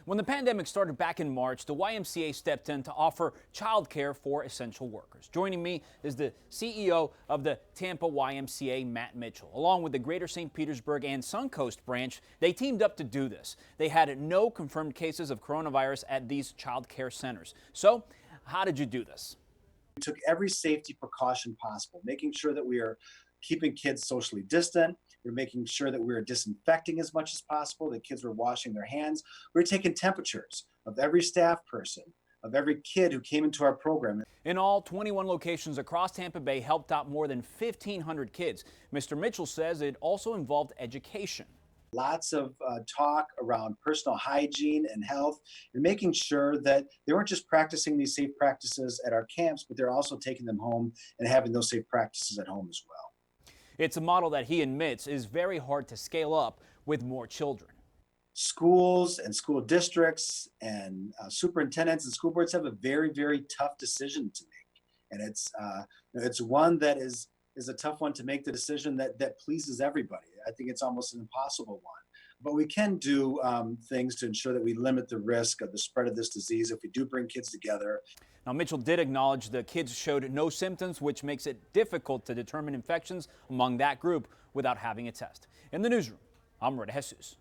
When the pandemic started back in March, the YMCA stepped in to offer childcare for essential workers. Joining me is the CEO of the Tampa YMCA, Matt Mitchell. Along with the Greater St. Petersburg and Suncoast branch, they teamed up to do this. They had no confirmed cases of coronavirus at these child care centers. So, how did you do this? We took every safety precaution possible, making sure that we are keeping kids socially distant. We're making sure that we're disinfecting as much as possible, that kids were washing their hands. We're taking temperatures of every staff person, of every kid who came into our program. In all, 21 locations across Tampa Bay helped out more than 1,500 kids. Mr. Mitchell says it also involved education. Lots of talk around personal hygiene and health, and making sure that they weren't just practicing these safe practices at our camps, but they're also taking them home and having those safe practices at home as well. It's a model that he admits is very hard to scale up with more children. Schools and school districts and superintendents and school boards have a very, very tough decision to make. And it's one that is a tough one to make, the decision that pleases everybody. I think it's almost an impossible one. But we can do things to ensure that we limit the risk of the spread of this disease if we do bring kids together. Now, Mitchell did acknowledge the kids showed no symptoms, which makes it difficult to determine infections among that group without having a test. In the newsroom, I'm Rita Jesus.